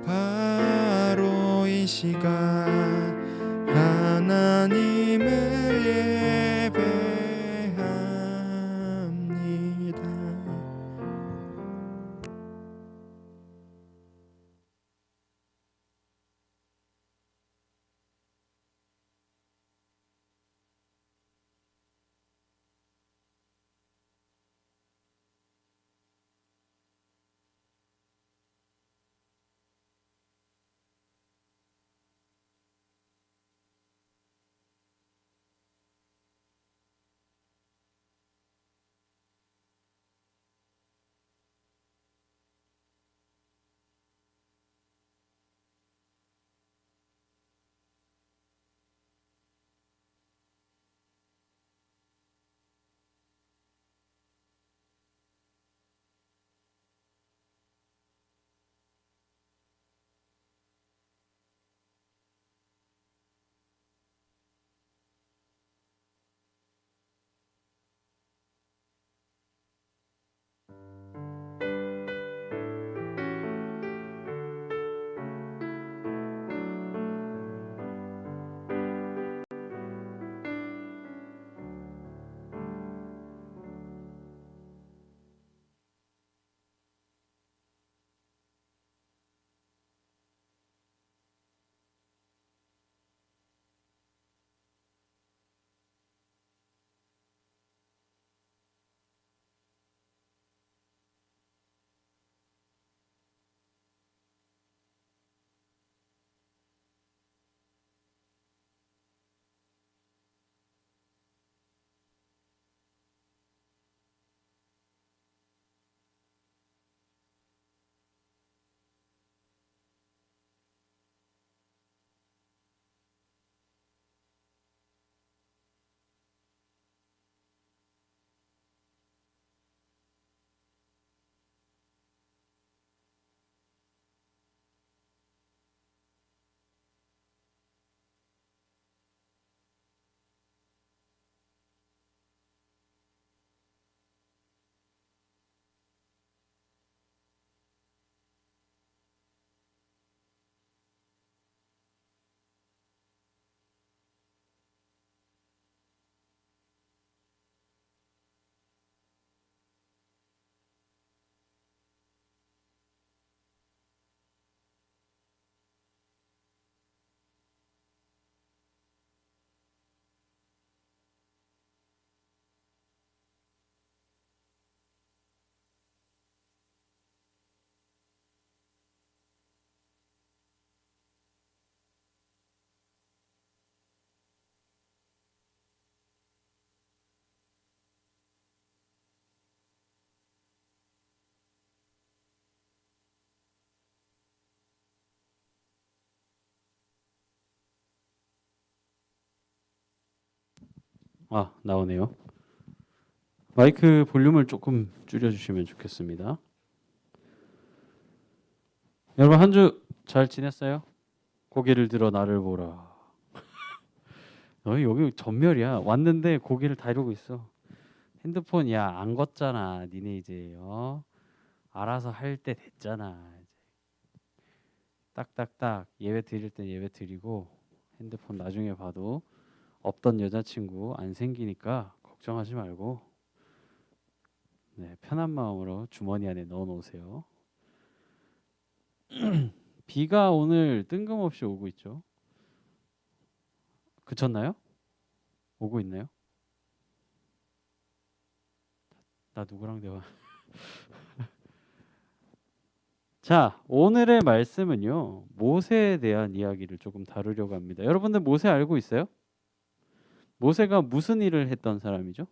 바로 이 시간 하나님을 예배합니다. 나오네요. 마이크 볼륨을 조금 줄여주시면 좋겠습니다. 여러분 한 주 잘 지냈어요? 고개를 들어 나를 보라. 여기 전멸이야. 왔는데 고개를 다 이러고 있어. 핸드폰 야 안 걷잖아. 니네 이제 알아서 할 때 됐잖아. 이제 딱딱딱 예배 드릴 땐 예배 드리고 핸드폰 나중에 봐도 없던 여자친구 안 생기니까 걱정하지 말고 편한 마음으로 주머니 안에 넣어 놓으세요. 비가 오늘 뜬금없이 오고 있죠. 그쳤나요? 오고 있나요? 나 누구랑 대화? 자, 오늘의 말씀은요. 모세에 대한 이야기를 조금 다루려고 합니다. 여러분들 모세 알고 있어요? 모세가 무슨 일을 했던 사람이죠?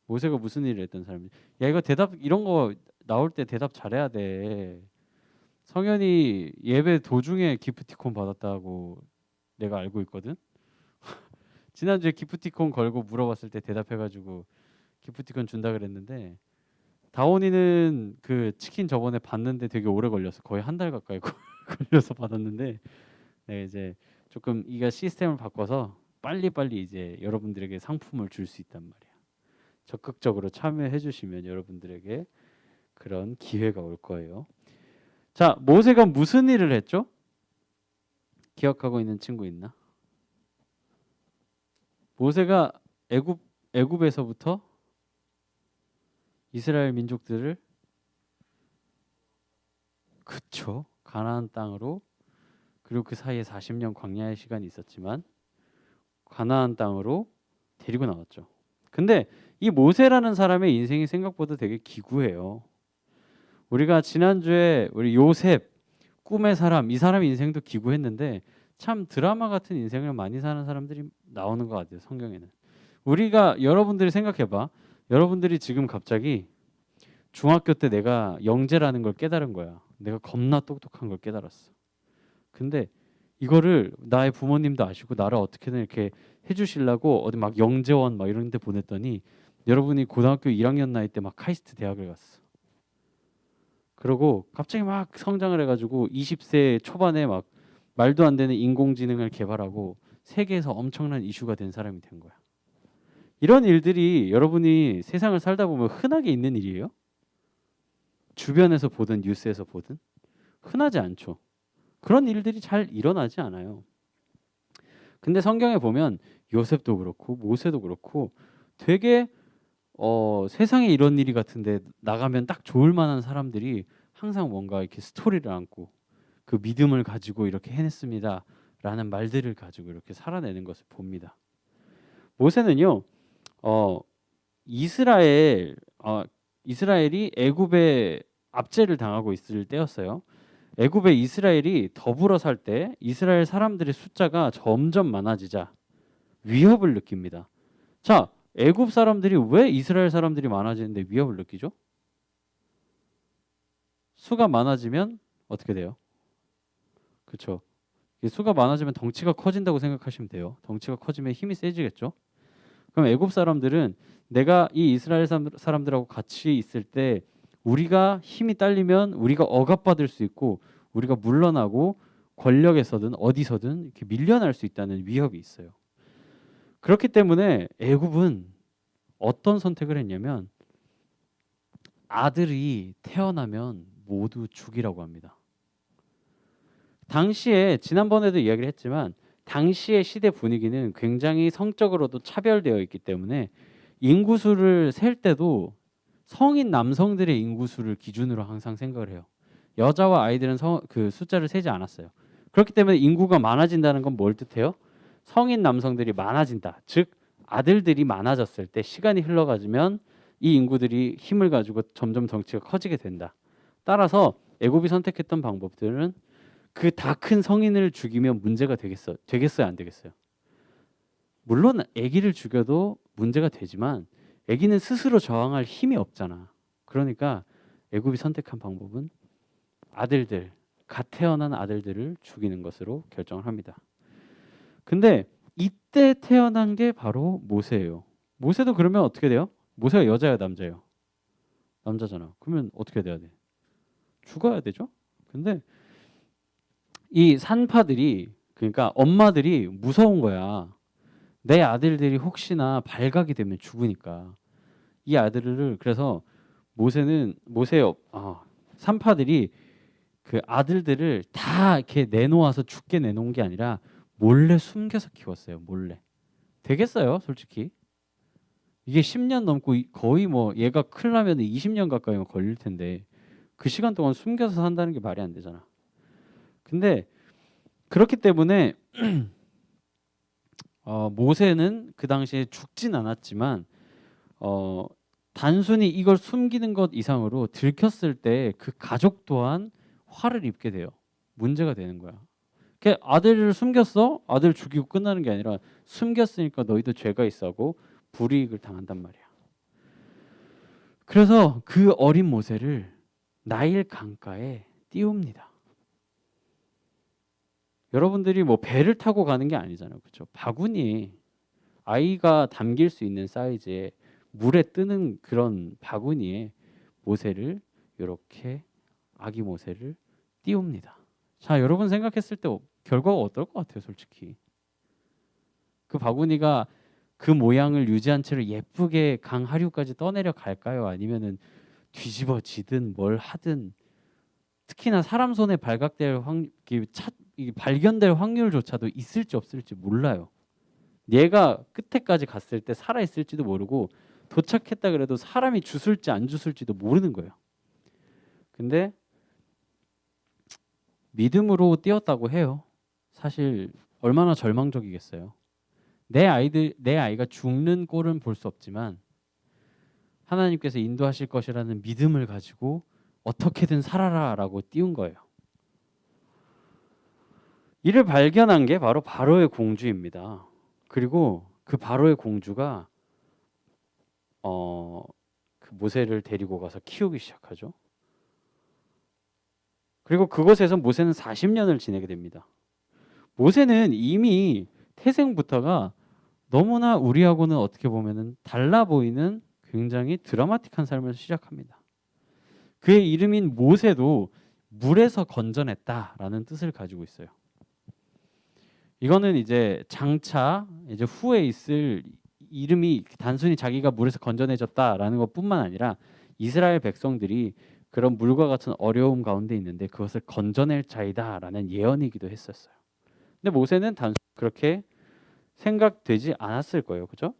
모세가 무슨 일을 했던 사람이죠? 야, 이거 대답 이런 거 나올 때 대답 잘해야 돼. 성현이 예배 도중에 기프티콘 받았다고 내가 알고 있거든. 지난주에 기프티콘 걸고 물어봤을 때 대답해가지고 기프티콘 준다 그랬는데 다온이는 그 치킨 저번에 받는데 되게 오래 걸렸어. 거의 한 달 가까이 걸려서 받았는데 이제 조금 이가 시스템을 바꿔서 빨리빨리 이제 여러분들에게 상품을 줄 수 있단 말이야. 적극적으로 참여해 주시면 여러분들에게 그런 기회가 올 거예요. 자, 모세가 무슨 일을 했죠? 기억하고 있는 친구 있나? 모세가 애굽에서부터 이스라엘 민족들을 그쵸? 가나안 땅으로, 그리고 그 사이에 40년 광야의 시간이 있었지만 가나안 땅으로 데리고 나왔죠. 근데 이 모세라는 사람의 인생이 생각보다 되게 기구해요. 우리가 지난주에 우리 요셉 꿈의 사람, 이 사람 인생도 기구했는데 참 드라마 같은 인생을 많이 사는 사람들이 나오는 것 같아요, 성경에는. 우리가 여러분들이 생각해봐. 여러분들이 지금 갑자기 중학교 때 내가 영재라는 걸 깨달은 거야. 내가 겁나 똑똑한 걸 깨달았어. 근데 이거를 나의 부모님도 아시고 나를 어떻게든 이렇게 해주시려고 어디 막 영재원 막 이런 데 보냈더니 여러분이 고등학교 1학년 나이 때 막 카이스트 대학을 갔어. 그러고 갑자기 막 성장을 해가지고 20세 초반에 막 말도 안 되는 인공지능을 개발하고 세계에서 엄청난 이슈가 된 사람이 된 거야. 이런 일들이 여러분이 세상을 살다 보면 흔하게 있는 일이에요? 주변에서 보든 뉴스에서 보든 흔하지 않죠. 그런 일들이 잘 일어나지 않아요. 근데 성경에 보면 요셉도 그렇고 모세도 그렇고 되게 세상에 이런 일이 같은데 나가면 딱 좋을 만한 사람들이 항상 뭔가 이렇게 스토리를 안고 그 믿음을 가지고 이렇게 해냈습니다 라는 말들을 가지고 이렇게 살아내는 것을 봅니다. 모세는요 이스라엘 이스라엘이 애굽에 압제를 당하고 있을 때였어요. 애굽에 이스라엘이 더불어 살 때 이스라엘 사람들의 숫자가 점점 많아지자 위협을 느낍니다. 자, 애굽 사람들이 왜 이스라엘 사람들이 많아지는데 위협을 느끼죠? 수가 많아지면 어떻게 돼요? 그렇죠. 수가 많아지면 덩치가 커진다고 생각하시면 돼요. 덩치가 커지면 힘이 세지겠죠. 그럼 애굽 사람들은 내가 이 이스라엘 사람들하고 같이 있을 때 우리가 힘이 딸리면 우리가 억압받을 수 있고 우리가 물러나고 권력에서든 어디서든 이렇게 밀려날 수 있다는 위협이 있어요. 그렇기 때문에 애굽은 어떤 선택을 했냐면 아들이 태어나면 모두 죽이라고 합니다. 당시에 지난번에도 이야기를 했지만 당시의 시대 분위기는 굉장히 성적으로도 차별되어 있기 때문에 인구수를 셀 때도 성인 남성들의 인구수를 기준으로 항상 생각을 해요. 여자와 아이들은 그 숫자를 세지 않았어요. 그렇기 때문에 인구가 많아진다는 건 뭘 뜻해요? 성인 남성들이 많아진다. 즉 아들들이 많아졌을 때 시간이 흘러가지면 이 인구들이 힘을 가지고 점점 덩치가 커지게 된다. 따라서 애굽이 선택했던 방법들은 그 다 큰 성인을 죽이면 문제가 되겠어요, 안 되겠어요? 물론 아기를 죽여도 문제가 되지만 아기는 스스로 저항할 힘이 없잖아. 그러니까 애굽이 선택한 방법은 아들들, 갓 태어난 아들들을 죽이는 것으로 결정을 합니다. 근데 이때 태어난 게 바로 모세예요. 모세도 그러면 어떻게 돼요? 모세가 여자야, 남자예요? 남자잖아. 그러면 어떻게 돼야 돼? 죽어야 되죠? 근데 이 산파들이, 그러니까 엄마들이 무서운 거야. 내 아들들이 혹시나 발각이 되면 죽으니까. 이 아들을 그래서 산파들이 그 아들들을 다 이렇게 내놓아서 죽게 내놓은 게 아니라 몰래 숨겨서 키웠어요. 몰래. 되겠어요, 솔직히. 이게 10년 넘고 거의 뭐 얘가 큰일 나면 20년 가까이 걸릴 텐데 그 시간 동안 숨겨서 산다는 게 말이 안 되잖아. 근데 그렇기 때문에 모세는 그 당시에 죽진 않았지만 단순히 이걸 숨기는 것 이상으로 들켰을 때 그 가족 또한 화를 입게 돼요. 문제가 되는 거야. 아들을 숨겼어? 아들 죽이고 끝나는 게 아니라 숨겼으니까 너희도 죄가 있어하고 불이익을 당한단 말이야. 그래서 그 어린 모세를 나일 강가에 띄웁니다. 여러분들이 뭐 배를 타고 가는 게 아니잖아요. 그렇죠? 바구니에 아이가 담길 수 있는 사이즈의 물에 뜨는 그런 바구니에 모세를 이렇게 아기 모세를 띄웁니다. 자, 여러분 생각했을 때 결과가 어떨 것 같아요, 솔직히? 그 바구니가 그 모양을 유지한 채로 예쁘게 강 하류까지 떠내려 갈까요? 아니면은 뒤집어지든 뭘 하든, 특히나 사람 손에 발각될 이게 발견될 확률조차도 있을지 없을지 몰라요. 얘가 끝에까지 갔을 때 살아 있을지도 모르고 도착했다 그래도 사람이 주술지 안 주술지도 모르는 거예요. 근데 믿음으로 뛰었다고 해요. 사실 얼마나 절망적이겠어요. 내 아이가 죽는 꼴은 볼 수 없지만 하나님께서 인도하실 것이라는 믿음을 가지고 어떻게든 살아라라고 띄운 거예요. 이를 발견한 게 바로 바로의 공주입니다. 그리고 그 바로의 공주가 그 모세를 데리고 가서 키우기 시작하죠. 그리고 그곳에서 모세는 40년을 지내게 됩니다. 모세는 이미 태생부터가 너무나 우리하고는 어떻게 보면은 달라 보이는 굉장히 드라마틱한 삶을 시작합니다. 그의 이름인 모세도 물에서 건져냈다라는 뜻을 가지고 있어요. 이거는 이제 장차 이제 후에 있을 이름이 단순히 자기가 물에서 건져내졌다라는 것뿐만 아니라 이스라엘 백성들이 그런 물과 같은 어려움 가운데 있는데 그것을 건져낼 자이다라는 예언이기도 했었어요. 근데 모세는 단순히 그렇게 생각되지 않았을 거예요. 그죠?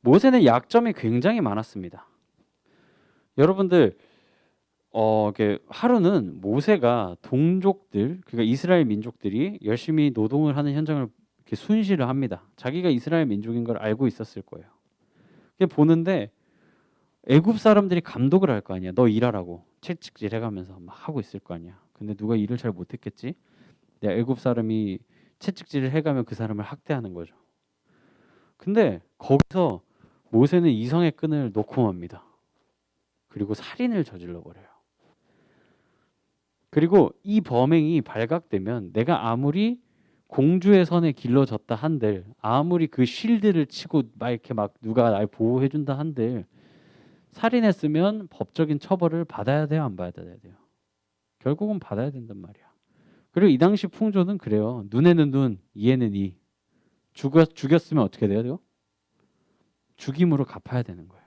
모세는 약점이 굉장히 많았습니다. 여러분들 이렇게 하루는 모세가 동족들, 그러니까 이스라엘 민족들이 열심히 노동을 하는 현장을 이렇게 순시를 합니다. 자기가 이스라엘 민족인 걸 알고 있었을 거예요. 보는데 애굽 사람들이 감독을 할 거 아니야. 너 일하라고 채찍질 해가면서 막 하고 있을 거 아니야. 근데 누가 일을 잘 못했겠지? 내가 애굽 사람이 채찍질을 해가면 그 사람을 학대하는 거죠. 근데 거기서 모세는 이성의 끈을 놓고 맙니다. 그리고 살인을 저질러 버려요. 그리고 이 범행이 발각되면 내가 아무리 공주의 선에 길러졌다 한들, 아무리 그 쉴드를 치고 막 이렇게 막 누가 날 보호해 준다 한들, 살인했으면 법적인 처벌을 받아야 돼요, 안 받아야 돼요? 결국은 받아야 된단 말이야. 그리고 이 당시 풍조는 그래요. 눈에는 눈, 이에는 이. 죽였으면 어떻게 돼요? 죽임으로 갚아야 되는 거예요.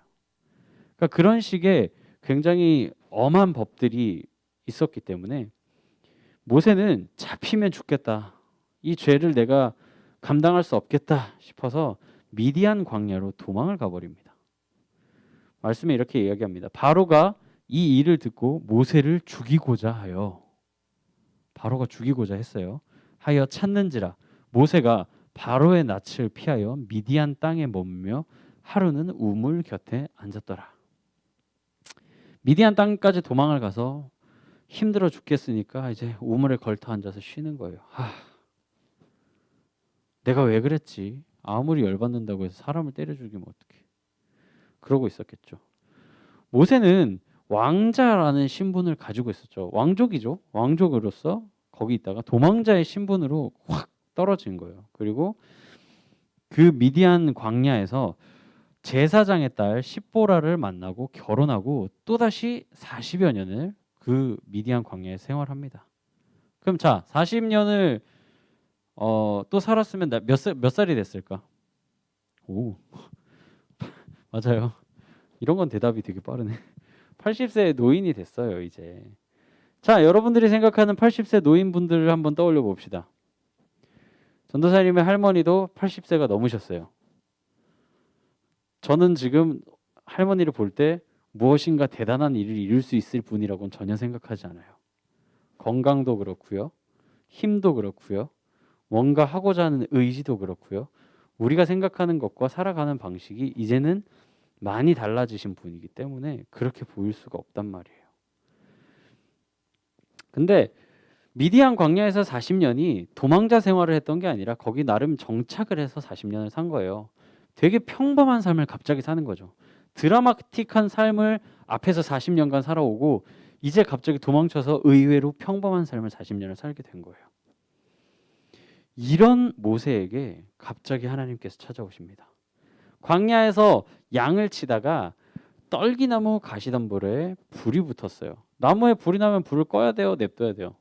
그러니까 그런 식의 굉장히 엄한 법들이 있었기 때문에 모세는 잡히면 죽겠다. 이 죄를 내가 감당할 수 없겠다 싶어서 미디안 광야로 도망을 가버립니다. 말씀에 이렇게 이야기합니다. 바로가 이 일을 듣고 모세를 죽이고자 하여, 바로가 죽이고자 했어요. 하여 찾는지라 모세가 바로의 낯을 피하여 미디안 땅에 머물며 하루는 우물 곁에 앉았더라. 미디안 땅까지 도망을 가서 힘들어 죽겠으니까 이제 우물에 걸터 앉아서 쉬는 거예요. 내가 왜 그랬지? 아무리 열받는다고 해서 사람을 때려 죽이면 어떡해? 그러고 있었겠죠. 모세는 왕자라는 신분을 가지고 있었죠. 왕족이죠. 왕족으로서 거기 있다가 도망자의 신분으로 확 떨어진 거예요. 그리고 그 미디안 광야에서 제사장의 딸 십보라를 만나고 결혼하고 또다시 40여 년을 그 미디안 광야에 생활합니다. 그럼 자, 40년을 또 살았으면 몇 살이 됐을까? 오, 맞아요. 이런 건 대답이 되게 빠르네. 80세 노인이 됐어요, 이제. 자, 여러분들이 생각하는 80세 노인분들을 한번 떠올려 봅시다. 전도사님의 할머니도 80세가 넘으셨어요. 저는 지금 할머니를 볼 때 무엇인가 대단한 일을 이룰 수 있을 분이라고는 전혀 생각하지 않아요. 건강도 그렇고요. 힘도 그렇고요. 뭔가 하고자 하는 의지도 그렇고요. 우리가 생각하는 것과 살아가는 방식이 이제는 많이 달라지신 분이기 때문에 그렇게 보일 수가 없단 말이에요. 근데 미디안 광야에서 40년이 도망자 생활을 했던 게 아니라 거기 나름 정착을 해서 40년을 산 거예요. 되게 평범한 삶을 갑자기 사는 거죠. 드라마틱한 삶을 앞에서 40년간 살아오고 이제 갑자기 도망쳐서 의외로 평범한 삶을 40년을 살게 된 거예요. 이런 모세에게 갑자기 하나님께서 찾아오십니다. 광야에서 양을 치다가 떨기나무 가시덤불에 불이 붙었어요. 나무에 불이 나면 불을 꺼야 돼요? 냅둬야 돼요?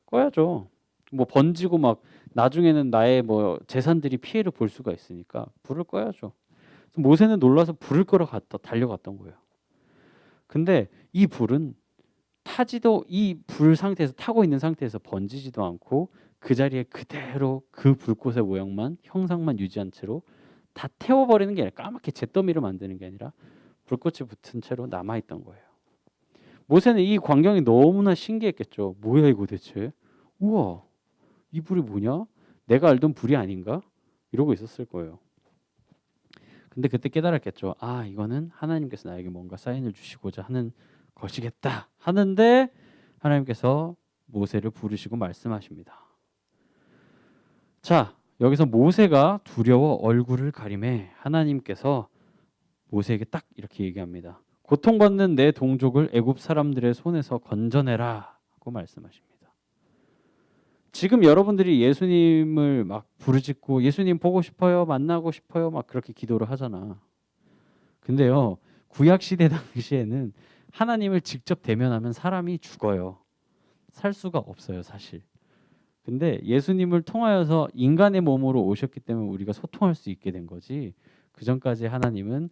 꺼야죠. 뭐 번지고 막 나중에는 나의 뭐 재산들이 피해를 볼 수가 있으니까 불을 꺼야죠. 모세는 놀라서 불을 끄러 달려갔던 거예요. 근데 이 불은 타지도 이 불 상태에서 타고 있는 상태에서 번지지도 않고 그 자리에 그대로 그 불꽃의 모양만 형상만 유지한 채로 다 태워버리는 게 아니라 까맣게 잿더미를 만드는 게 아니라 불꽃이 붙은 채로 남아있던 거예요. 모세는 이 광경이 너무나 신기했겠죠. 뭐야 이거 대체? 우와 이 불이 뭐냐? 내가 알던 불이 아닌가? 이러고 있었을 거예요. 근데 그때 깨달았겠죠. 아 이거는 하나님께서 나에게 뭔가 사인을 주시고자 하는 것이겠다 하는데 하나님께서 모세를 부르시고 말씀하십니다. 자 여기서 모세가 두려워 얼굴을 가리매 하나님께서 모세에게 딱 이렇게 얘기합니다. 고통받는 내 동족을 애굽 사람들의 손에서 건져내라 하고 말씀하십니다. 지금 여러분들이 예수님을 막 부르짖고 예수님 보고 싶어요 만나고 싶어요 막 그렇게 기도를 하잖아. 근데요 구약 시대 당시에는 하나님을 직접 대면하면 사람이 죽어요. 살 수가 없어요 사실. 근데 예수님을 통하여서 인간의 몸으로 오셨기 때문에 우리가 소통할 수 있게 된 거지. 그 전까지 하나님은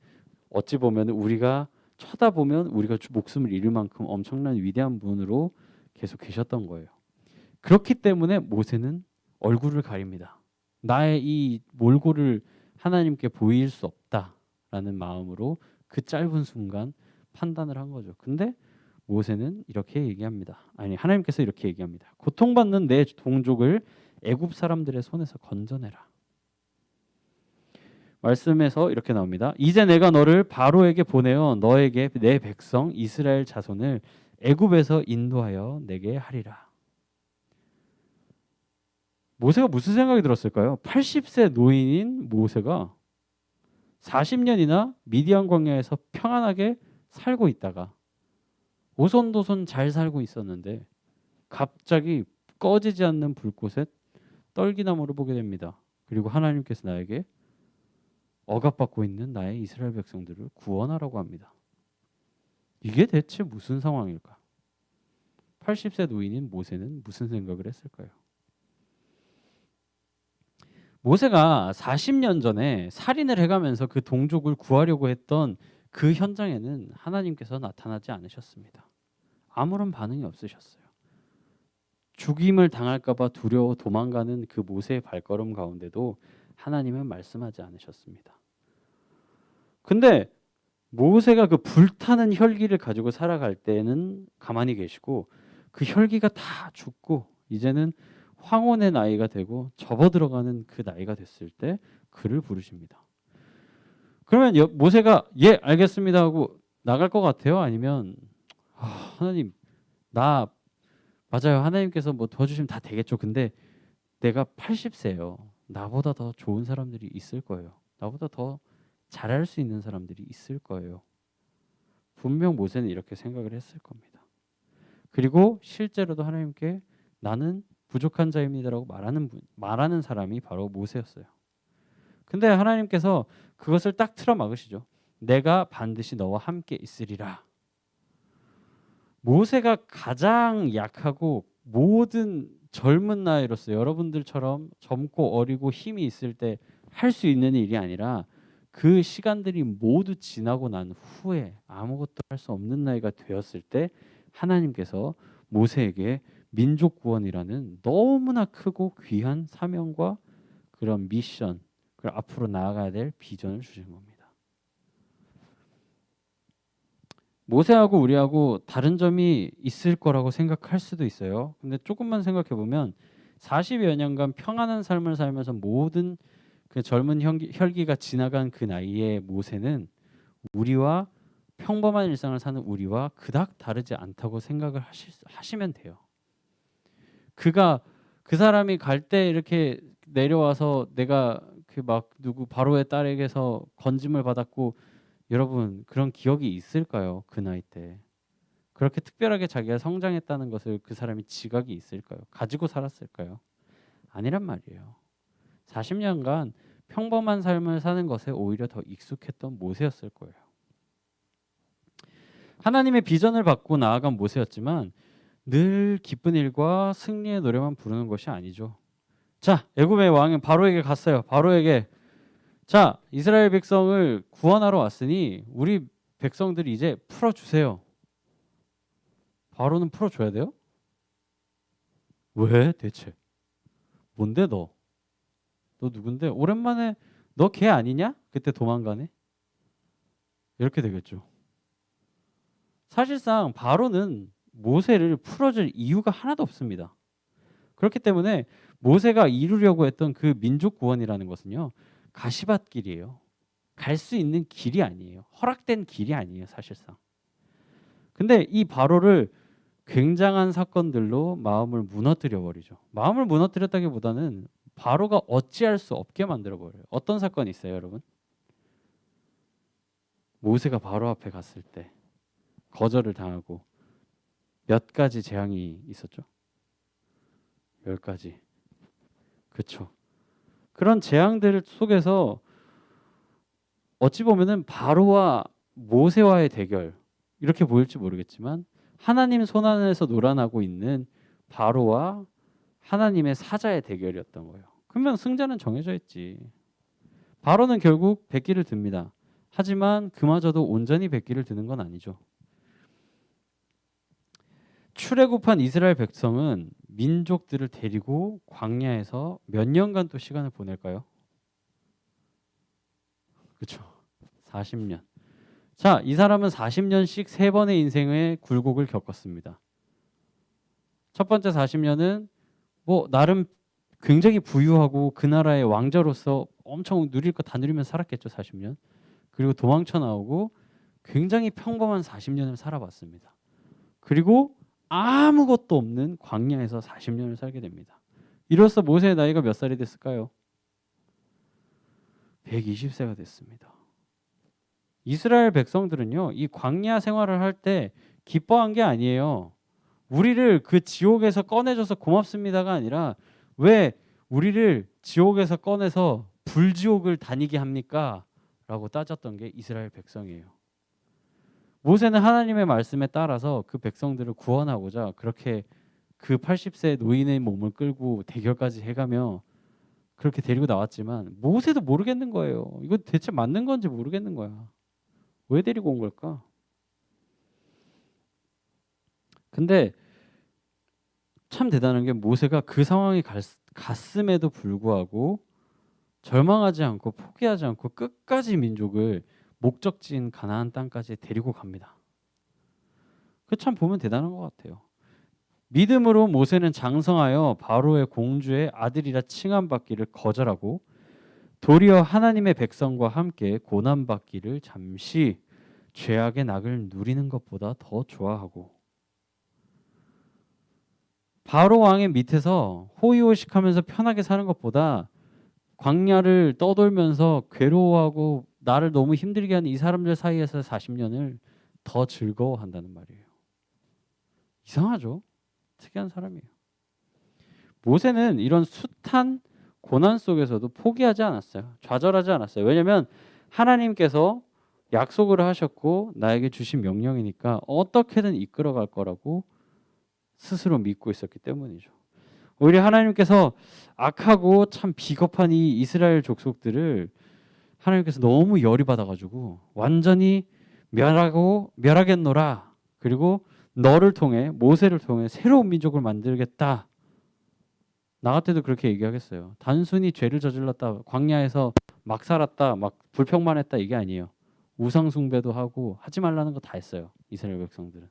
어찌 보면 우리가 쳐다보면 우리가 목숨을 잃을 만큼 엄청난 위대한 분으로 계속 계셨던 거예요. 그렇기 때문에 모세는 얼굴을 가립니다. 나의 이 몰골을 하나님께 보일 수 없다라는 마음으로 그 짧은 순간 판단을 한 거죠. 근데 모세는 이렇게 얘기합니다. 아니 하나님께서 이렇게 얘기합니다. 고통받는 내 동족을 애굽 사람들의 손에서 건져내라. 말씀에서 이렇게 나옵니다. 이제 내가 너를 바로에게 보내어 너에게 내 백성 이스라엘 자손을 애굽에서 인도하여 내게 하리라. 모세가 무슨 생각이 들었을까요? 80세 노인인 모세가 40년이나 미디안 광야에서 평안하게 살고 있다가 오손도손 잘 살고 있었는데 갑자기 꺼지지 않는 불꽃에 떨기나무를 보게 됩니다. 그리고 하나님께서 나에게 억압받고 있는 나의 이스라엘 백성들을 구원하라고 합니다. 이게 대체 무슨 상황일까? 80세 노인인 모세는 무슨 생각을 했을까요? 모세가 40년 전에 살인을 해가면서 그 동족을 구하려고 했던 그 현장에는 하나님께서 나타나지 않으셨습니다. 아무런 반응이 없으셨어요. 죽임을 당할까봐 두려워 도망가는 그 모세의 발걸음 가운데도 하나님은 말씀하지 않으셨습니다. 근데 모세가 그 불타는 혈기를 가지고 살아갈 때는 가만히 계시고 그 혈기가 다 죽고 이제는 황혼의 나이가 되고 접어들어가는 그 나이가 됐을 때 그를 부르십니다. 그러면 모세가 예 알겠습니다 하고 나갈 것 같아요? 아니면 하나님 나 맞아요 하나님께서 뭐 도와주시면 다 되겠죠. 근데 내가 80세예요. 나보다 더 좋은 사람들이 있을 거예요. 나보다 더 잘할 수 있는 사람들이 있을 거예요. 분명 모세는 이렇게 생각을 했을 겁니다. 그리고 실제로도 하나님께 나는 부족한 자입니다라고 말하는 사람이 바로 모세였어요. 근데 하나님께서 그것을 딱 틀어 막으시죠. 내가 반드시 너와 함께 있으리라. 모세가 가장 약하고 모든 젊은 나이로서 여러분들처럼 젊고 어리고 힘이 있을 때 할 수 있는 일이 아니라 그 시간들이 모두 지나고 난 후에 아무것도 할 수 없는 나이가 되었을 때 하나님께서 모세에게 민족 구원이라는 너무나 크고 귀한 사명과 그런 미션, 그리고 앞으로 나아가야 될 비전을 주신 겁니다. 모세하고 우리하고 다른 점이 있을 거라고 생각할 수도 있어요. 근데 조금만 생각해 보면 40여 년간 평안한 삶을 살면서 모든 그 젊은 혈기가 지나간 그 나이에 모세는 우리와 평범한 일상을 사는 우리와 그닥 다르지 않다고 생각을 하시면 돼요. 그 사람이 갈 때 이렇게 내려와서 내가 그 막 누구 바로의 딸에게서 건짐을 받았고 여러분 그런 기억이 있을까요? 그 나이 때 그렇게 특별하게 자기가 성장했다는 것을 그 사람이 지각이 있을까요? 가지고 살았을까요? 아니란 말이에요. 40년간 평범한 삶을 사는 것에 오히려 더 익숙했던 모세였을 거예요. 하나님의 비전을 받고 나아간 모세였지만 늘 기쁜 일과 승리의 노래만 부르는 것이 아니죠. 자, 애굽의 왕은 바로에게 갔어요. 바로에게 자, 이스라엘 백성을 구원하러 왔으니 우리 백성들이 이제 풀어주세요. 바로는 풀어줘야 돼요? 왜 대체? 뭔데 너? 너 누군데? 오랜만에 너 걔 아니냐? 그때 도망가네? 이렇게 되겠죠. 사실상 바로는 모세를 풀어줄 이유가 하나도 없습니다. 그렇기 때문에 모세가 이루려고 했던 그 민족 구원이라는 것은요, 가시밭길이에요. 갈 수 있는 길이 아니에요. 허락된 길이 아니에요, 사실상. 근데 이 바로를 굉장한 사건들로 마음을 무너뜨려 버리죠. 마음을 무너뜨렸다기보다는 바로가 어찌할 수 없게 만들어 버려요. 어떤 사건이 있어요, 여러분? 모세가 바로 앞에 갔을 때 거절을 당하고 몇 가지 재앙이 있었죠? 10가지. 그렇죠. 그런 재앙들 속에서 어찌 보면은 바로와 모세와의 대결 이렇게 보일지 모르겠지만 하나님 손안에서 놀아나고 있는 바로와 하나님의 사자의 대결이었던 거예요. 그러면 승자는 정해져 있지. 바로는 결국 백기를 듭니다. 하지만 그마저도 온전히 백기를 드는 건 아니죠. 출애굽한 이스라엘 백성은 민족들을 데리고 광야에서 몇 년간 또 시간을 보낼까요? 그렇죠. 40년. 자, 이 사람은 40년씩 3번의 인생의 굴곡을 겪었습니다. 첫 번째 40년은 뭐 나름 굉장히 부유하고 그 나라의 왕자로서 엄청 누릴 거 다 누리면서 살았겠죠. 40년. 그리고 도망쳐 나오고 굉장히 평범한 40년을 살아봤습니다. 그리고 아무것도 없는 광야에서 40년을 살게 됩니다. 이로써 모세의 나이가 몇 살이 됐을까요? 120세가 됐습니다. 이스라엘 백성들은요, 이 광야 생활을 할 때 기뻐한 게 아니에요. 우리를 그 지옥에서 꺼내줘서 고맙습니다가 아니라 왜 우리를 지옥에서 꺼내서 불지옥을 다니게 합니까? 라고 따졌던 게 이스라엘 백성이에요. 모세는 하나님의 말씀에 따라서 그 백성들을 구원하고자 그렇게 그 80세 노인의 몸을 끌고 대결까지 해가며 그렇게 데리고 나왔지만 모세도 모르겠는 거예요. 이거 대체 맞는 건지 모르겠는 거야. 왜 데리고 온 걸까? 근데 참 대단한 게 모세가 그 상황이 갔음에도 불구하고 절망하지 않고 포기하지 않고 끝까지 민족을 목적지인 가나안 땅까지 데리고 갑니다. 그 참 보면 대단한 것 같아요. 믿음으로 모세는 장성하여 바로의 공주의 아들이라 칭함받기를 거절하고 도리어 하나님의 백성과 함께 고난받기를 잠시 죄악의 낙을 누리는 것보다 더 좋아하고 바로 왕의 밑에서 호의호식하면서 편하게 사는 것보다 광야를 떠돌면서 괴로워하고 나를 너무 힘들게 하는 이 사람들 사이에서 40년을 더 즐거워한다는 말이에요. 이상하죠? 특이한 사람이에요. 모세는 이런 숱한 고난 속에서도 포기하지 않았어요. 좌절하지 않았어요. 왜냐하면 하나님께서 약속을 하셨고 나에게 주신 명령이니까 어떻게든 이끌어갈 거라고 스스로 믿고 있었기 때문이죠. 오히려 하나님께서 악하고 참 비겁한 이 이스라엘 족속들을 하나님께서 너무 열이 받아가지고 완전히 멸하겠노라. 그리고 너를 통해 모세를 통해 새로운 민족을 만들겠다. 나 같아도 그렇게 얘기하겠어요. 단순히 죄를 저질렀다, 광야에서 막 살았다, 막 불평만 했다 이게 아니에요. 우상 숭배도 하고 하지 말라는 거 다 했어요. 이스라엘 백성들은.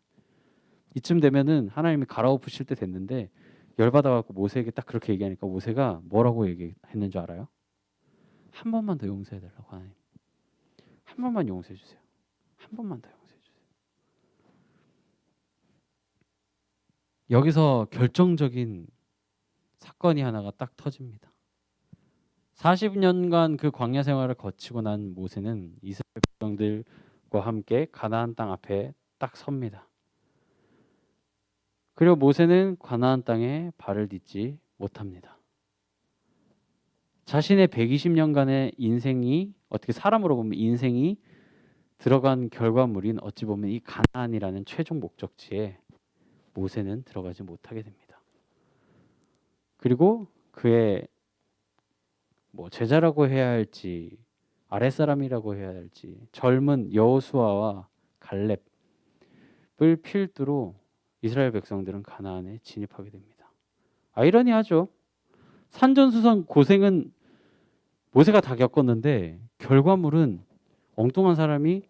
이쯤 되면은 하나님이 갈아엎으실 때 됐는데 열받아갖고 모세에게 딱 그렇게 얘기하니까 모세가 뭐라고 얘기했는 줄 알아요? 한 번만 더 용서해달라고 하나님. 한 번만 용서해 주세요. 한 번만 더 용서해 주세요. 여기서 결정적인 사건이 하나가 딱 터집니다. 40년간 그 광야 생활을 거치고 난 모세는 이스라엘 백성들과 함께 가나안 땅 앞에 딱 섭니다. 그리고 모세는 가나안 땅에 발을 딛지 못합니다. 자신의 120년간의 인생이 어떻게 사람으로 보면 인생이 들어간 결과물인 어찌 보면 이 가나안이라는 최종 목적지에 모세는 들어가지 못하게 됩니다. 그리고 그의 제자라고 해야 할지 아랫사람이라고 해야 할지 젊은 여호수아와 갈렙을 필두로 이스라엘 백성들은 가나안에 진입하게 됩니다. 아이러니하죠. 산전수전 고생은 모세가 다 겪었는데 결과물은 엉뚱한 사람이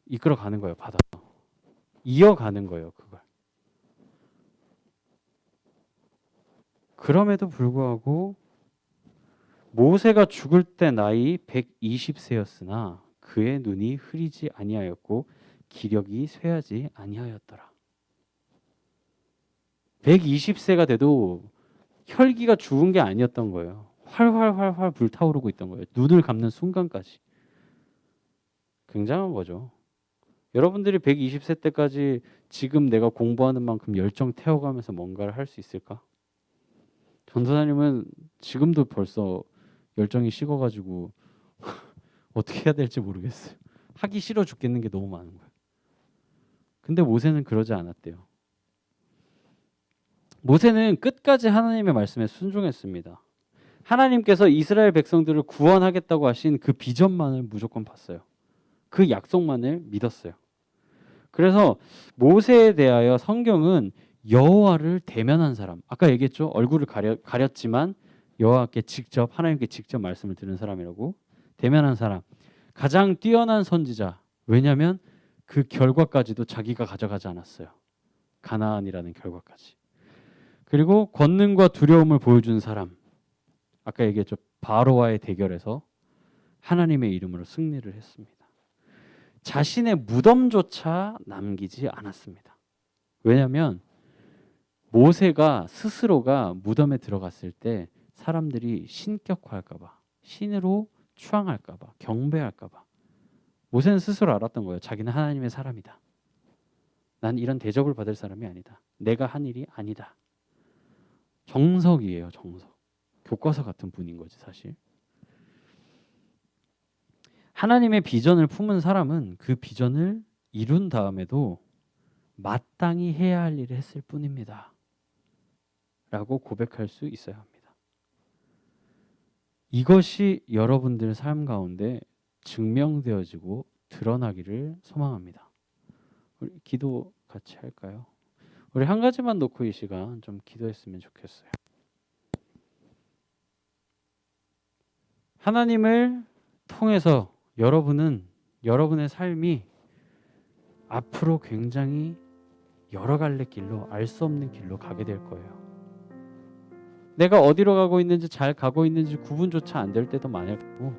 이끌어가는 거예요. 받아서 이어가는 거예요. 그걸. 그럼에도 불구하고 모세가 죽을 때 나이 120세였으나 그의 눈이 흐리지 아니하였고 기력이 쇠하지 아니하였더라. 120세가 돼도 혈기가 죽은 게 아니었던 거예요. 활활 불타오르고 있던 거예요. 눈을 감는 순간까지. 굉장한 거죠. 여러분들이 120세 때까지 지금 내가 공부하는 만큼 열정 태워가면서 뭔가를 할 수 있을까? 전도사님은 지금도 벌써 열정이 식어가지고 어떻게 해야 될지 모르겠어요. 하기 싫어 죽겠는 게 너무 많은 거예요. 근데 모세는 그러지 않았대요. 모세는 끝까지 하나님의 말씀에 순종했습니다. 하나님께서 이스라엘 백성들을 구원하겠다고 하신 그 비전만을 무조건 봤어요. 그 약속만을 믿었어요. 그래서 모세에 대하여 성경은 여호와를 대면한 사람, 아까 얘기했죠. 얼굴을 가렸지만 여호와께 직접, 하나님께 직접 말씀을 들은 사람이라고. 대면한 사람, 가장 뛰어난 선지자. 왜냐하면 그 결과까지도 자기가 가져가지 않았어요. 가나안이라는 결과까지. 그리고 권능과 두려움을 보여준 사람, 아까 얘기했죠. 바로와의 대결에서 하나님의 이름으로 승리를 했습니다. 자신의 무덤조차 남기지 않았습니다. 왜냐하면 모세가 스스로가 무덤에 들어갔을 때 사람들이 신격화할까 봐, 신으로 추앙할까 봐, 경배할까 봐. 모세는 스스로 알았던 거예요. 자기는 하나님의 사람이다. 난 이런 대접을 받을 사람이 아니다. 내가 한 일이 아니다. 정석이에요. 정석. 교과서 같은 분인 거지 사실. 하나님의 비전을 품은 사람은 그 비전을 이룬 다음에도 마땅히 해야 할 일을 했을 뿐입니다. 라고 고백할 수 있어야 합니다. 이것이 여러분들 삶 가운데 증명되어지고 드러나기를 소망합니다. 우리 기도 같이 할까요? 우리 한 가지만 놓고 이 시간 좀 기도했으면 좋겠어요. 하나님을 통해서 여러분은 여러분의 삶이 앞으로 굉장히 여러 갈래 길로, 알 수 없는 길로 가게 될 거예요. 내가 어디로 가고 있는지, 잘 가고 있는지 구분조차 안 될 때도 많을 거고,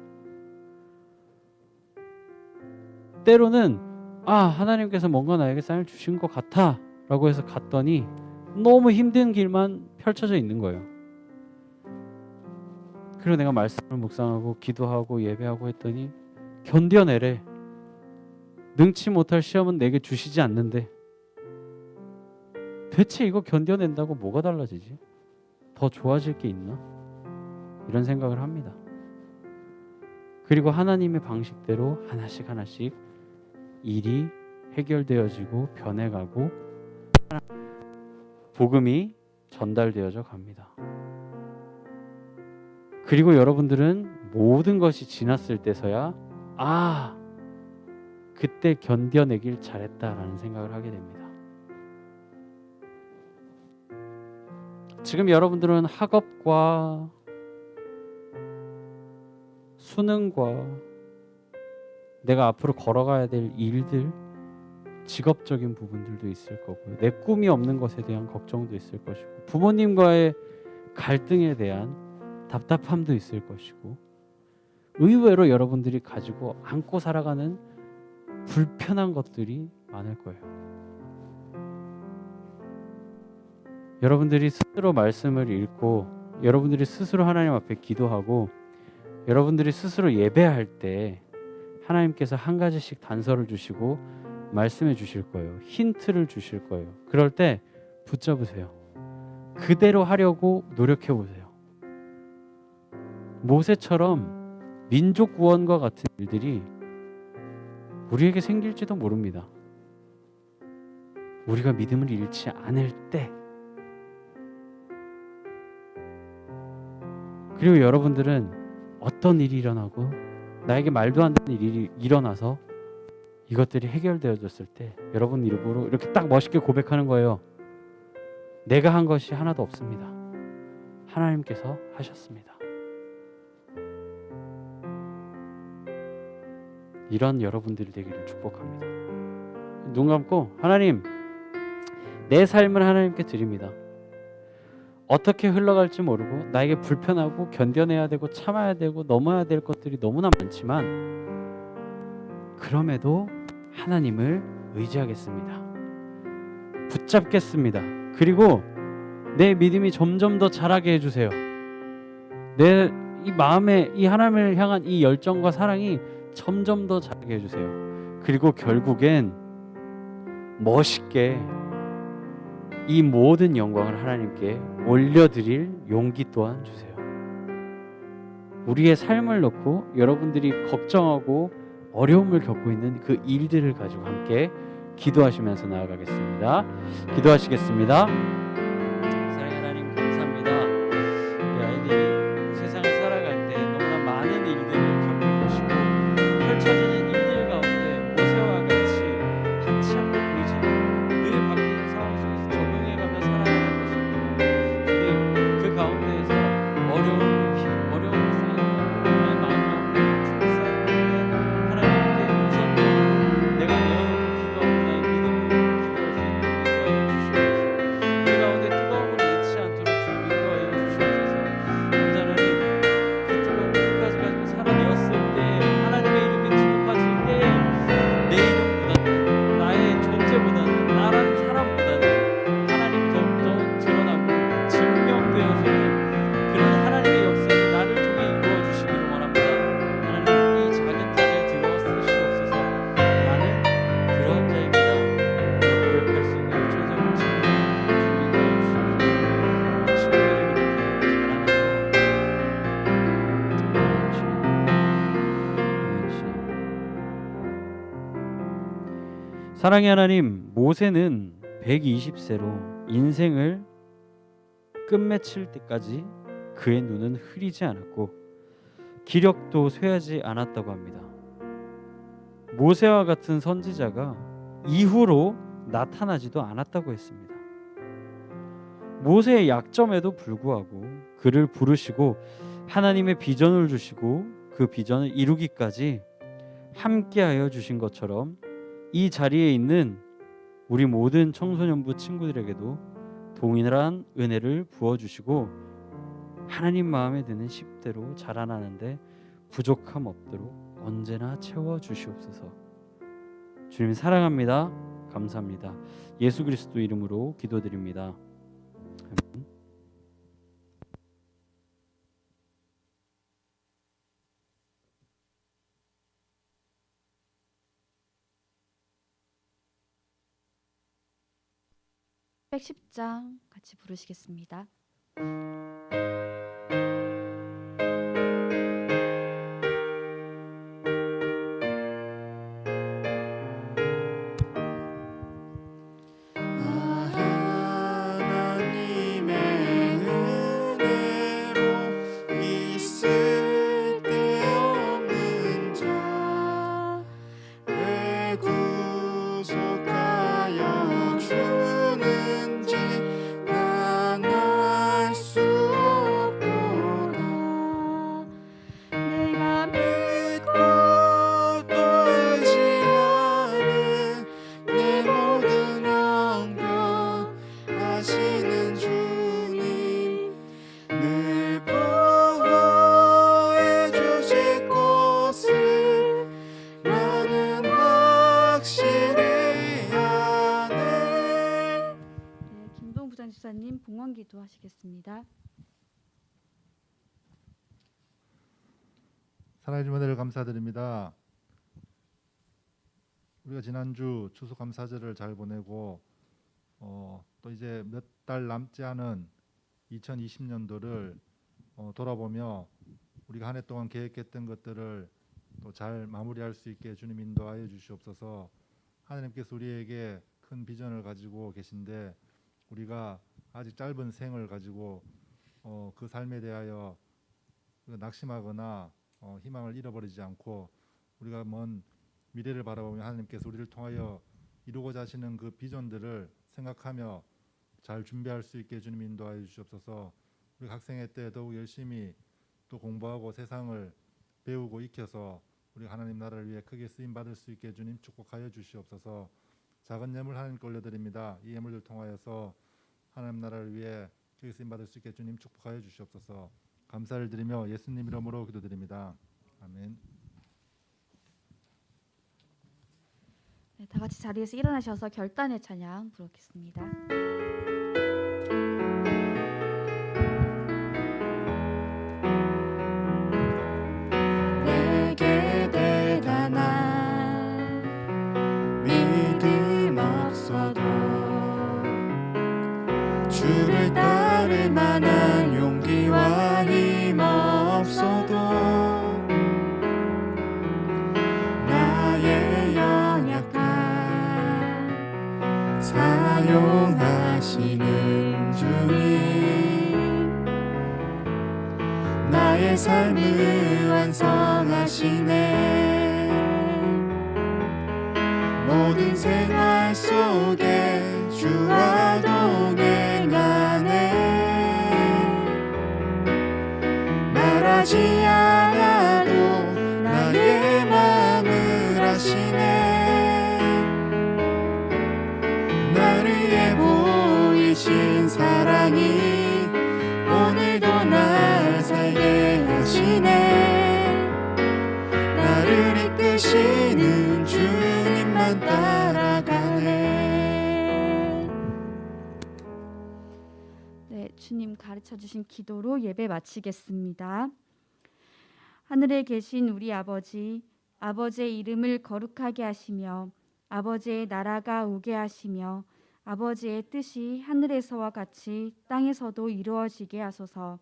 때로는 하나님께서 뭔가 나에게 사인을 주신 것 같아 라고 해서 갔더니 너무 힘든 길만 펼쳐져 있는 거예요. 그리고 내가 말씀을 묵상하고 기도하고 예배하고 했더니 견뎌내래. 능치 못할 시험은 내게 주시지 않는데 대체 이거 견뎌낸다고 뭐가 달라지지? 더 좋아질 게 있나? 이런 생각을 합니다. 그리고 하나님의 방식대로 하나씩 하나씩 일이 해결되어지고 변해가고 복음이 전달되어져 갑니다. 그리고 여러분들은 모든 것이 지났을 때서야 그때 견뎌내길 잘했다라는 생각을 하게 됩니다. 지금 여러분들은 학업과 수능과 내가 앞으로 걸어가야 될 일들, 직업적인 부분들도 있을 거고요. 내 꿈이 없는 것에 대한 걱정도 있을 것이고, 부모님과의 갈등에 대한 답답함도 있을 것이고, 의외로 여러분들이 가지고 안고 살아가는 불편한 것들이 많을 거예요. 여러분들이 스스로 말씀을 읽고, 여러분들이 스스로 하나님 앞에 기도하고, 여러분들이 스스로 예배할 때 하나님께서 한 가지씩 단서를 주시고 말씀해 주실 거예요. 힌트를 주실 거예요. 그럴 때 붙잡으세요. 그대로 하려고 노력해 보세요. 모세처럼 민족 구원과 같은 일들이 우리에게 생길지도 모릅니다. 우리가 믿음을 잃지 않을 때, 그리고 여러분들은 어떤 일이 일어나고 나에게 말도 안 되는 일이 일어나서 이것들이 해결되어졌을 때 여러분 입으로 이렇게 딱 멋있게 고백하는 거예요. 내가 한 것이 하나도 없습니다. 하나님께서 하셨습니다. 이런 여러분들이 되기를 축복합니다. 눈 감고 하나님, 내 삶을 하나님께 드립니다. 어떻게 흘러갈지 모르고 나에게 불편하고 견뎌내야 되고 참아야 되고 넘어야 될 것들이 너무나 많지만 그럼에도 하나님을 의지하겠습니다. 붙잡겠습니다. 그리고 내 믿음이 점점 더 자라게 해주세요. 내 이 마음에 이 하나님을 향한 이 열정과 사랑이 점점 더 자라게 해주세요. 그리고 결국엔 멋있게 이 모든 영광을 하나님께 올려드릴 용기 또한 주세요. 우리의 삶을 놓고 여러분들이 걱정하고 어려움을 겪고 있는 그 일들을 가지고 함께 기도하시면서 나아가겠습니다. 기도하시겠습니다. 사랑하는 하나님, 감사합니다. 우리 아이들이 세상을 살아갈 때 너무나 많은 일들을 겪을 것이고 펼쳐지는 일들 가운데 모세와 같이 한 치 앞도 보이지 않고 늘 바뀌는 상황 속에서 적응해가며 살아가는 것입니다. 주님, 그 가운데에서 어려움이 쌓이고 나의 마음 가운데 아픔이 쌓이는데 하나님께 우선적으로 내가 내어놓고 기도하고 나의 믿음을 놓고 기도할 수 있도록 인도하여 주시옵소서. 우리 가운데 뜨거움을 잃지 않도록 주님 인도하여 주시옵소서. 감사 하나님, 그 뜨거움을 끝까지 가지고 살아내었을 때 하나님의 이름이 드높아질 때 내 이름보다는 나의 존재보다는 나라는 사람보다는 하나님이 더욱더 드러나고 증명되어지는 그런 하나님의 역사를 나를 통해 이루어 주시기를 원합니다. 하나님, 이 작은 자를 들어 쓰시옵소서. 나는 그런 자입니다 라고 고백할 수 있는 천사님 친구들 인도하여 주시옵소서. 우리 친구들이 그렇게 자라나는 사랑의 하나님, 모세는 120세로 인생을 끝맺힐 때까지 그의 눈은 흐리지 않았고 기력도 쇠하지 않았다고 합니다. 모세와 같은 선지자가 이후로 나타나지도 않았다고 했습니다. 모세의 약점에도 불구하고 그를 부르시고 하나님의 비전을 주시고 그 비전을 이루기까지 함께하여 주신 것처럼 이 자리에 있는 우리 모든 청소년부 친구들에게도 동일한 은혜를 부어주시고 하나님 마음에 드는 10대로 자라나는데 부족함 없도록 언제나 채워주시옵소서. 주님 사랑합니다. 감사합니다. 예수 그리스도 이름으로 기도드립니다. 아멘. 백 10장 같이 부르시겠습니다. 하나님의 은혜로 있을 데 없는 자 왜 구속하여 주는지 난 알 수 없도다. 내가 믿고 또 의지하는 내 모든 영병 하시는 주님 늘 보호해 주실 곳을 나는 확실히 아네. 네, 김동 부장집사님 봉헌기도 하시겠습니다. 하나님 은혜를 감사드립니다. 우리가 지난주 추수감사절을 잘 보내고 또 이제 몇 달 남지 않은 2020년도를 돌아보며 우리가 한 해 동안 계획했던 것들을 또 잘 마무리할 수 있게 주님 인도하여 주시옵소서. 하나님께서 우리에게 큰 비전을 가지고 계신데 우리가 아직 짧은 생을 가지고 그 삶에 대하여 낙심하거나 희망을 잃어버리지 않고 우리가 먼 미래를 바라보며 하나님께서 우리를 통하여 이루고자 하시는 그 비전들을 생각하며 잘 준비할 수 있게 주님 인도하여 주시옵소서. 우리 학생회 때 더욱 열심히 또 공부하고 세상을 배우고 익혀서 우리 하나님 나라를 위해 크게 쓰임 받을 수 있게 주님 축복하여 주시옵소서. 작은 예물 하나님께 올려드립니다. 이 예물을 통하여서 하나님 나라를 위해 크게 쓰임 받을 수 있게 주님 축복하여 주시옵소서. 감사를 드리며 예수님 이름으로 기도드립니다. 아멘. 네, 다 같이 자리에서 일어나셔서 결단의 찬양 부르겠습니다. 내게 대단한 믿음 없어도 주를 따를 만한 용기와 힘 없어도 나의 연약함 사용하시는 주님 나의 삶을 완성하시네 모든 생활 속에 주와 동행하네 말하지 않아도 나의 마음을 아시네 나를 위해 보이신 사랑이 오늘도 날 살게 하시네 나를 이끄시는 주님만 따라가네. 네, 주님 가르쳐 주신 기도로 예배 마치겠습니다. 하늘에 계신 우리 아버지, 아버지의 이름을 거룩하게 하시며 아버지의 나라가 오게 하시며 아버지의 뜻이 하늘에서와 같이 땅에서도 이루어지게 하소서.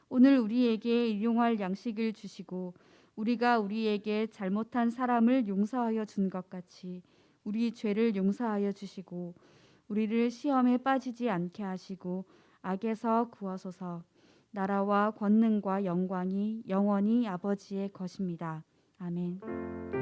오늘 우리에게 일용할 양식을 주시고 우리가 우리에게 잘못한 사람을 용서하여 준 것 같이 우리 죄를 용서하여 주시고 우리를 시험에 빠지지 않게 하시고 악에서 구하소서. 나라와 권능과 영광이 영원히 아버지의 것입니다. 아멘.